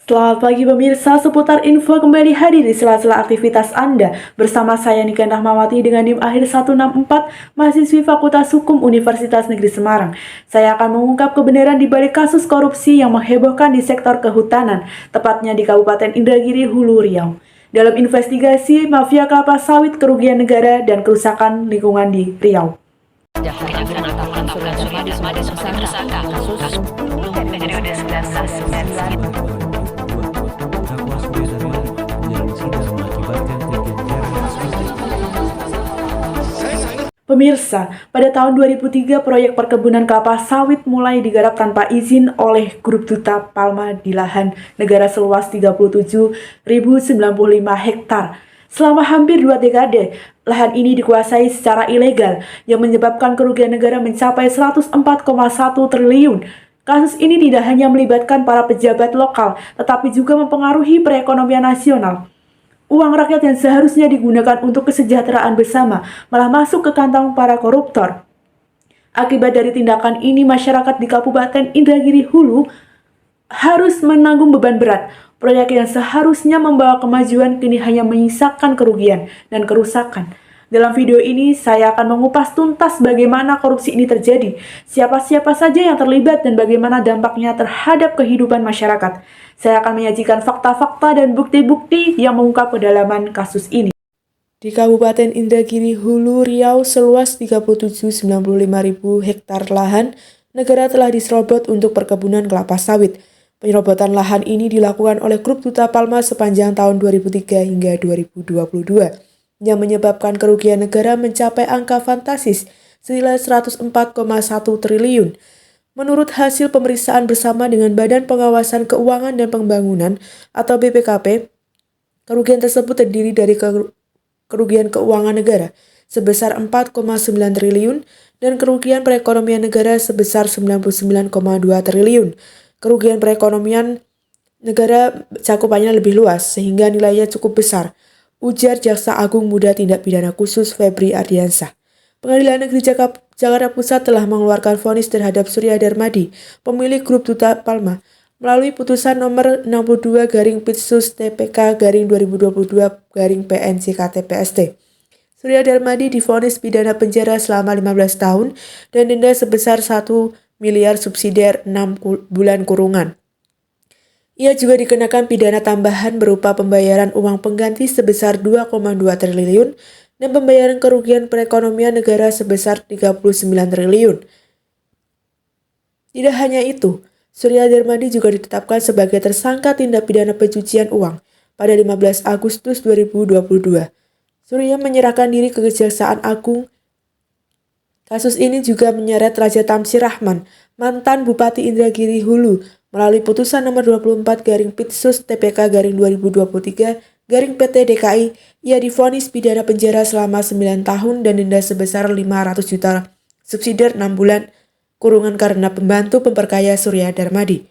Selamat pagi pemirsa, seputar info kembali hadir di sela-sela aktivitas Anda. Bersama saya Niken Rahmawati dengan NIM akhir 164, mahasiswi Fakultas Hukum Universitas Negeri Semarang. Saya akan mengungkap kebenaran di balik kasus korupsi yang menghebohkan di sektor kehutanan, tepatnya di Kabupaten Indragiri, Hulu Riau. Dalam investigasi mafia kelapa sawit, kerugian negara, dan kerusakan lingkungan di Riau. Pemirsa, pada tahun 2003 proyek perkebunan kelapa sawit mulai digarap tanpa izin oleh Grup Duta Palma di lahan negara seluas 37.095 hektar. Selama hampir 2 dekade, lahan ini dikuasai secara ilegal yang menyebabkan kerugian negara mencapai 104,1 triliun. Kasus ini tidak hanya melibatkan para pejabat lokal, tetapi juga mempengaruhi perekonomian nasional. Uang rakyat yang seharusnya digunakan untuk kesejahteraan bersama malah masuk ke kantong para koruptor. Akibat dari tindakan ini, masyarakat di Kabupaten Indragiri Hulu harus menanggung beban berat. Proyek yang seharusnya membawa kemajuan kini hanya menyisakan kerugian dan kerusakan. Dalam video ini, saya akan mengupas tuntas bagaimana korupsi ini terjadi, siapa-siapa saja yang terlibat, dan bagaimana dampaknya terhadap kehidupan masyarakat. Saya akan menyajikan fakta-fakta dan bukti-bukti yang mengungkap kedalaman kasus ini. Di Kabupaten Indragiri Hulu Riau, seluas 37.095.000 hektar lahan, negara telah diserobot untuk perkebunan kelapa sawit. Penyerobotan lahan ini dilakukan oleh Grup Duta Palma sepanjang tahun 2003 hingga 2022. Yang menyebabkan kerugian negara mencapai angka fantastis senilai 104,1 triliun. Menurut hasil pemeriksaan bersama dengan Badan Pengawasan Keuangan dan Pembangunan atau BPKP, kerugian tersebut terdiri dari kerugian keuangan negara sebesar 4,9 triliun dan kerugian perekonomian negara sebesar 99,2 triliun. Kerugian perekonomian negara cakupannya lebih luas sehingga nilainya cukup besar, ujar Jaksa Agung Muda Tindak Pidana Khusus Febri Ardiansah. Pengadilan Negeri Jakarta Pusat telah mengeluarkan vonis terhadap Surya Darmadi, pemilik Grup Duta Palma, melalui putusan nomor 62/Pidsus/TPK/2022/PNCKT-PST. Surya Darmadi divonis pidana penjara selama 15 tahun dan denda sebesar 1 miliar subsidiar 6 bulan kurungan. Ia juga dikenakan pidana tambahan berupa pembayaran uang pengganti sebesar 2,2 triliun dan pembayaran kerugian perekonomian negara sebesar 39 triliun. Tidak hanya itu, Surya Darmadi juga ditetapkan sebagai tersangka tindak pidana pencucian uang pada 15 Agustus 2022. Surya menyerahkan diri ke Kejaksaan Agung. Kasus ini juga menyeret Raja Tamsir Rahman, mantan Bupati Indragiri Hulu, melalui putusan nomor 24/Pidsus/TPK/2023/PT DKI, ia divonis pidana penjara selama 9 tahun dan denda sebesar 500 juta subsidiar 6 bulan kurungan karena membantu memperkaya Surya Darmadi.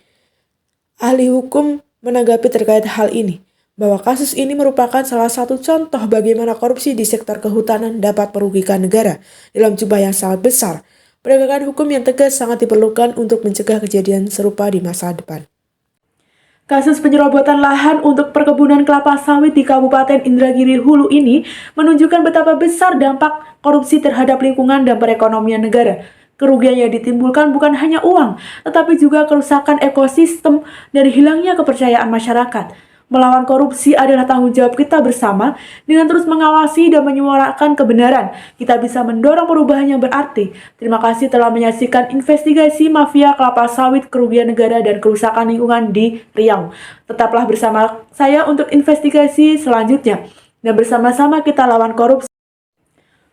Ahli hukum menanggapi terkait hal ini, bahwa kasus ini merupakan salah satu contoh bagaimana korupsi di sektor kehutanan dapat merugikan negara dalam jumlah yang sangat besar. Penegakan hukum yang tegas sangat diperlukan untuk mencegah kejadian serupa di masa depan. Kasus penyerobotan lahan untuk perkebunan kelapa sawit di Kabupaten Indragiri Hulu ini menunjukkan betapa besar dampak korupsi terhadap lingkungan dan perekonomian negara. Kerugian yang ditimbulkan bukan hanya uang, tetapi juga kerusakan ekosistem dan hilangnya kepercayaan masyarakat. Melawan korupsi adalah tanggung jawab kita bersama. Dengan terus mengawasi dan menyuarakan kebenaran, kita bisa mendorong perubahan yang berarti. Terima kasih telah menyaksikan investigasi mafia kelapa sawit, kerugian negara, dan kerusakan lingkungan di Riau. Tetaplah bersama saya untuk investigasi selanjutnya. Dan bersama-sama kita lawan korupsi.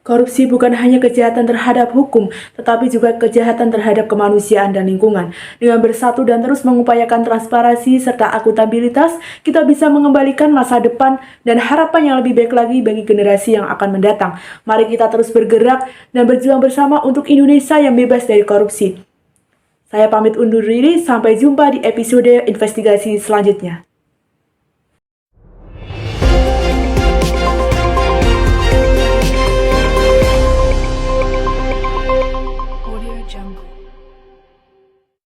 Korupsi bukan hanya kejahatan terhadap hukum, tetapi juga kejahatan terhadap kemanusiaan dan lingkungan. Dengan bersatu dan terus mengupayakan transparansi serta akuntabilitas, kita bisa mengembalikan masa depan dan harapan yang lebih baik lagi bagi generasi yang akan mendatang. Mari kita terus bergerak dan berjuang bersama untuk Indonesia yang bebas dari korupsi. Saya pamit undur diri, sampai jumpa di episode investigasi selanjutnya. Jungle.